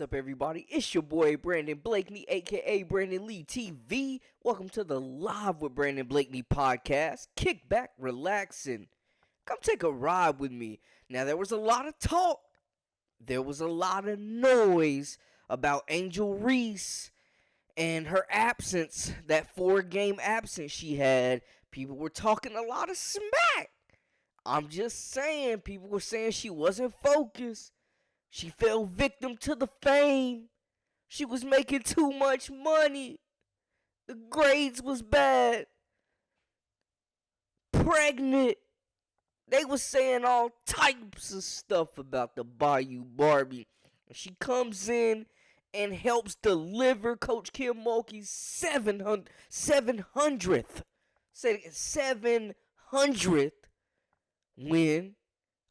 What's up, everybody? It's your boy Brandon Blakeney, aka Brandon Lee TV. Welcome to the Live with Brandon Blakeney podcast. Kick back, relax, and come take a ride with me. Now, there was a lot of talk, there was a lot of noise about Angel Reese and her absence, that 4-game absence she had. People were talking a lot of smack. I'm just saying, people were saying she wasn't focused. She fell victim to the fame. She was making too much money. The grades was bad. Pregnant. They was saying all types of stuff about the Bayou Barbie. She comes in and helps deliver Coach Kim Mulkey's 700th 700th win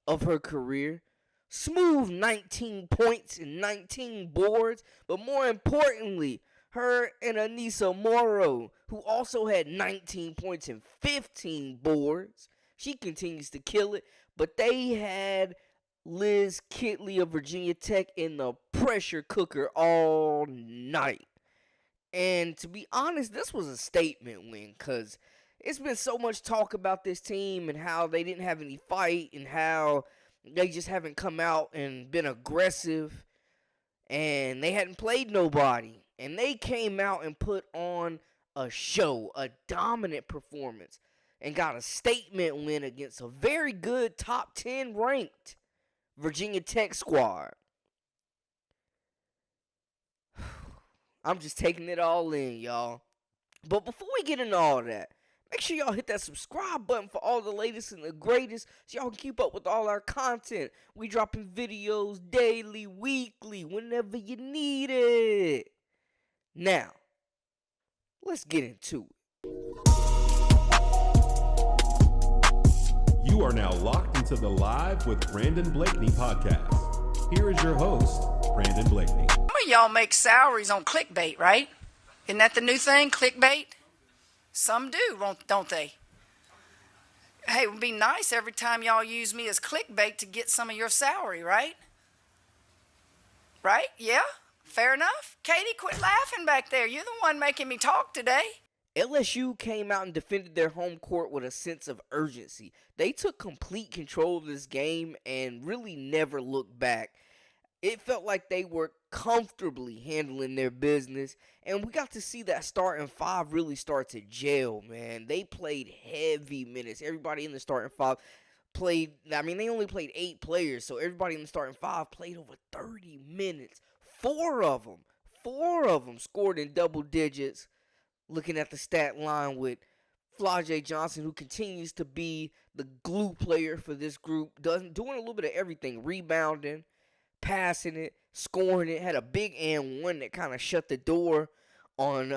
of her career. Smooth 19 points and 19 boards, but more importantly, her and Anissa Morrow, who also had 19 points and 15 boards. She continues to kill it, but they had Liz Kitley of Virginia Tech in the pressure cooker all night. And to be honest, this was a statement win, because it's been so much talk about this team and how they didn't have any fight and how they just haven't come out and been aggressive and they hadn't played nobody. And they came out and put on a show, a dominant performance, and got a statement win against a very good top 10 ranked Virginia Tech squad. I'm just taking it all in, y'all. But before we get into all that, make sure y'all hit that subscribe button for all the latest and the greatest so y'all can keep up with all our content. We dropping videos daily, weekly, whenever you need it. Now, let's get into it. You are now locked into the Live with Brandon Blakeney podcast. Here is your host, Brandon Blakeney. Some of y'all make salaries on clickbait, right? Isn't that the new thing, clickbait? Some do, don't they? Hey, it would be nice every time y'all use me as clickbait to get some of your salary, right? Right? Yeah? Fair enough? Katie, quit laughing back there. You're the one making me talk today. LSU came out and defended their home court with a sense of urgency. They took complete control of this game and really never looked back. It felt like they were comfortably handling their business, and we got to see that starting five really start to gel, man. They played heavy minutes. Everybody in the starting five played, they only played 8 players, so everybody in the starting five played over 30 minutes. Four of them scored in double digits. Looking at the stat line with Flau'jae Johnson, who continues to be the glue player for this group, doing a little bit of everything, rebounding, passing it, scoring it, had a big and one that kind of shut the door on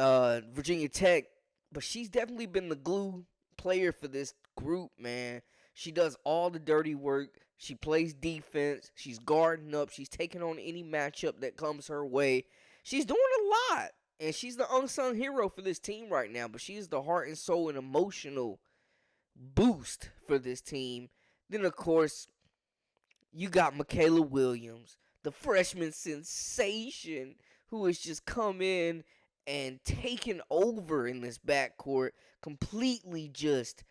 Virginia Tech. But she's definitely been the glue player for this group, man. She does all the dirty work. She plays defense. She's guarding up. She's taking on any matchup that comes her way. She's doing a lot. And she's the unsung hero for this team right now. But she's the heart and soul and emotional boost for this team. Then, of course, you got Michaela Williams, the freshman sensation, who has just come in and taken over in this backcourt. Completely just,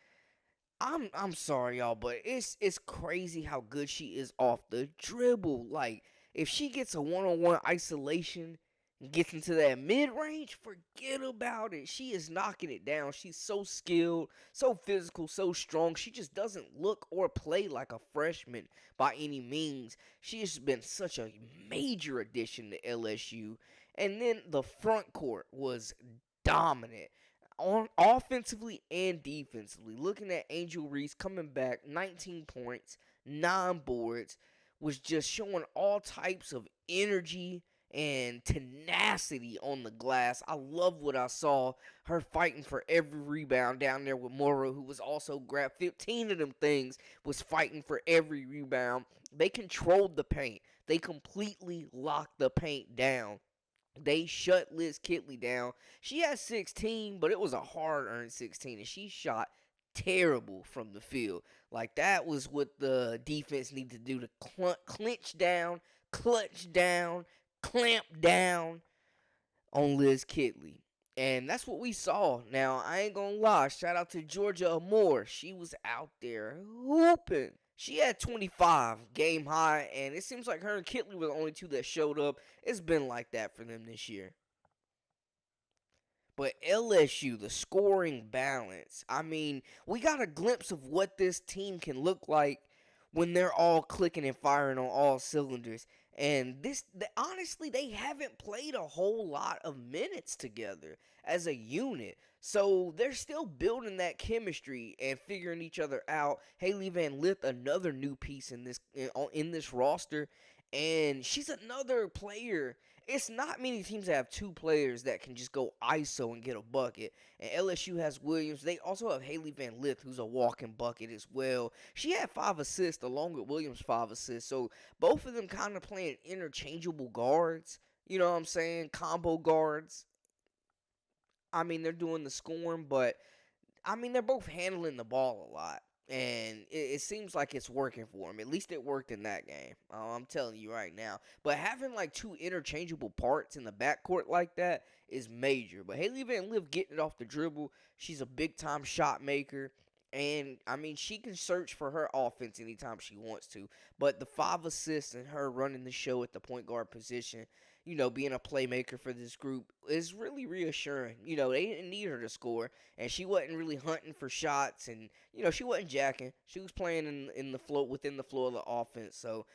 I'm sorry, y'all, but it's crazy how good she is off the dribble. Like, if she gets a one-on-one isolation and gets into that mid-range, forget about it. She is knocking it down. She's so skilled, so physical, so strong. She just doesn't look or play like a freshman by any means. She has been such a major addition to LSU. And then the front court was dominant, offensively and defensively. Looking at Angel Reese coming back, 19 points, 9 boards, was just showing all types of energy and tenacity on the glass. I love what I saw. Her fighting for every rebound down there with Morrow, who was also grabbed 15 of them things, was fighting for every rebound. They controlled the paint. They completely locked the paint down. They shut Liz Kitley down. She had 16, but it was a hard-earned 16, and she shot terrible from the field. Like, that was what the defense needed to do to clinch down, clutch down, clamp down on Liz Kitley. And that's what we saw. Now, I ain't gonna lie. Shout out to Georgia Amore. She was out there hooping. She had 25 game high, and it seems like her and Kitley were the only two that showed up. It's been like that for them this year. But LSU, the scoring balance. I mean, we got a glimpse of what this team can look like when they're all clicking and firing on all cylinders. And honestly, they haven't played a whole lot of minutes together as a unit. So they're still building that chemistry and figuring each other out. Haley Van Lith, another new piece in this roster, and she's another player. It's not many teams that have two players that can just go ISO and get a bucket. And LSU has Williams. They also have Haley Van Lith, who's a walking bucket as well. She had 5 assists along with Williams' 5 assists. So both of them kind of playing interchangeable guards. You know what I'm saying? Combo guards. I mean, they're doing the scoring, but I mean, they're both handling the ball a lot. And it seems like it's working for them. At least it worked in that game. I'm telling you right now. But having like two interchangeable parts in the backcourt like that is major. But Haley Van Lith getting it off the dribble. She's a big time shot maker. And I mean, she can search for her offense anytime she wants to. But the 5 assists and her running the show at the point guard position, being a playmaker for this group is really reassuring. They didn't need her to score, and she wasn't really hunting for shots, and she wasn't jacking. She was playing in the flow within the flow of the offense. So,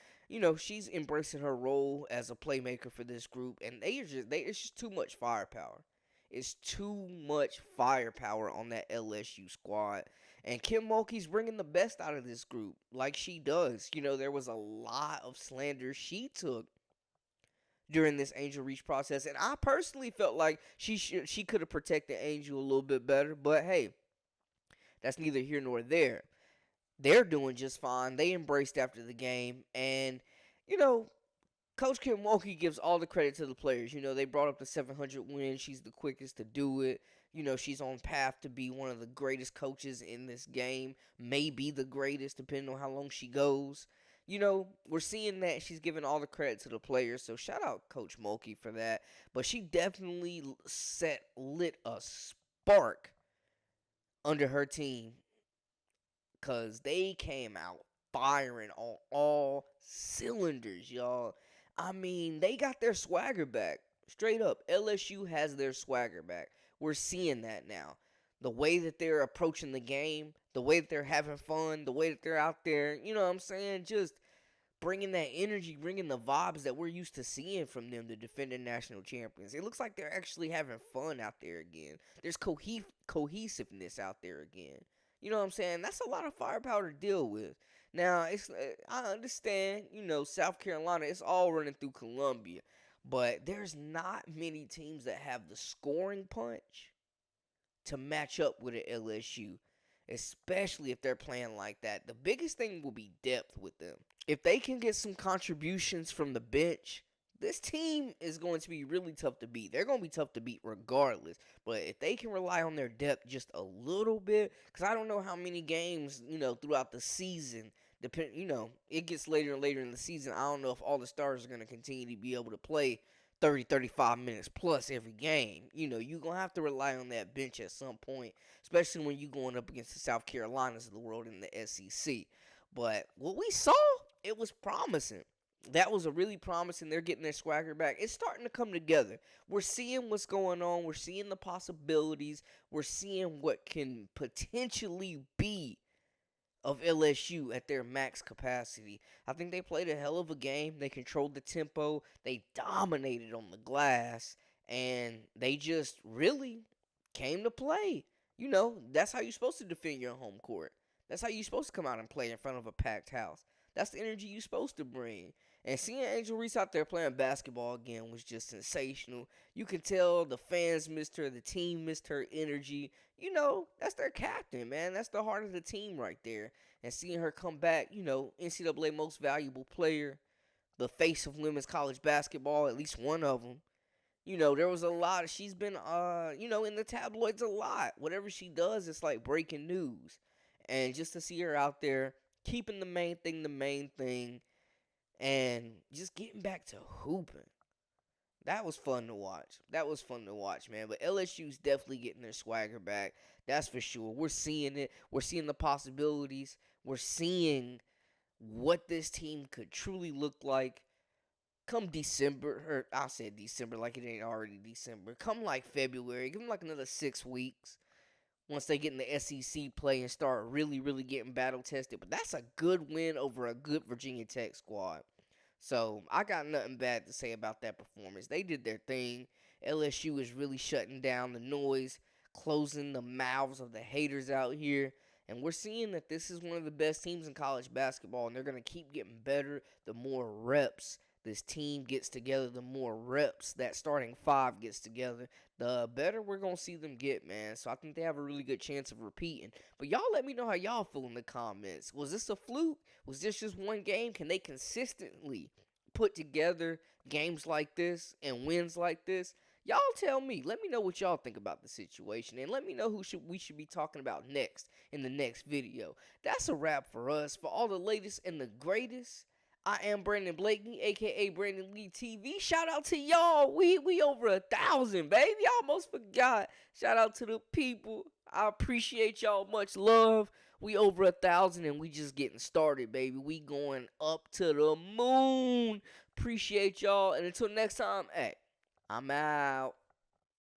she's embracing her role as a playmaker for this group, and it's just too much firepower. It's too much firepower on that LSU squad. And Kim Mulkey's bringing the best out of this group, like she does. There was a lot of slander she took during this Angel Reese process, and I personally felt like she could have protected Angel a little bit better, but hey, that's neither here nor there. They're doing just fine. They embraced after the game, and Coach Kim Mulkey gives all the credit to the players. They brought up the 700 win. She's the quickest to do it. She's on path to be one of the greatest coaches in this game, maybe the greatest, depending on how long she goes. We're seeing that she's giving all the credit to the players, so shout out Coach Mulkey for that. But she definitely lit a spark under her team, because they came out firing on all cylinders, y'all. I mean, they got their swagger back. Straight up, LSU has their swagger back. We're seeing that now. The way that they're approaching the game, the way that they're having fun, the way that they're out there, you know what I'm saying? Just bringing that energy, bringing the vibes that we're used to seeing from them, the defending national champions. It looks like they're actually having fun out there again. There's cohesiveness out there again. You know what I'm saying? That's a lot of firepower to deal with. Now, I understand, South Carolina, it's all running through Columbia. But there's not many teams that have the scoring punch to match up with an LSU, especially if they're playing like that. The biggest thing will be depth with them. If they can get some contributions from the bench, this team is going to be really tough to beat. They're going to be tough to beat regardless. But if they can rely on their depth just a little bit, because I don't know how many games, throughout the season, it gets later and later in the season. I don't know if all the stars are going to continue to be able to play 30, 35 minutes plus every game. You're going to have to rely on that bench at some point, especially when you're going up against the South Carolinas of the world in the SEC. But what we saw, it was promising. That was a really promising. They're getting their swagger back. It's starting to come together. We're seeing what's going on. We're seeing the possibilities. We're seeing what can potentially be of LSU at their max capacity. I think they played a hell of a game. They controlled the tempo. They dominated on the glass. And they just really came to play. That's how you're supposed to defend your home court. That's how you're supposed to come out and play in front of a packed house. That's the energy you're supposed to bring. And seeing Angel Reese out there playing basketball again was just sensational. You can tell the fans missed her. The team missed her energy. That's their captain, man. That's the heart of the team right there. And seeing her come back, NCAA most valuable player, the face of women's college basketball, at least one of them. There was a lot. She's been, in the tabloids a lot. Whatever she does, it's like breaking news. And just to see her out there, keeping the main thing, and just getting back to hooping. That was fun to watch. That was fun to watch, man. But LSU's definitely getting their swagger back. That's for sure. We're seeing it. We're seeing the possibilities. We're seeing what this team could truly look like come December. Or I said December like it ain't already December. Come like February. Give them like another 6 weeks once they get in the SEC play and start really, really getting battle tested. But that's a good win over a good Virginia Tech squad. So I got nothing bad to say about that performance. They did their thing. LSU is really shutting down the noise, closing the mouths of the haters out here. And we're seeing that this is one of the best teams in college basketball, and they're going to keep getting better the more reps this team gets together, the more reps that starting five gets together, the better we're going to see them get, man. So I think they have a really good chance of repeating. But y'all let me know how y'all feel in the comments. Was this a fluke? Was this just one game? Can they consistently put together games like this and wins like this? Y'all tell me. Let me know what y'all think about the situation. And let me know who we should be talking about next in the next video. That's a wrap for us. For all the latest and the greatest, I am Brandon Blakeney, a.k.a. Brandon Lee TV. Shout out to y'all. We over 1,000, baby. I almost forgot. Shout out to the people. I appreciate y'all. Much love. We over 1,000 and we just getting started, baby. We going up to the moon. Appreciate y'all. And until next time, hey, I'm out.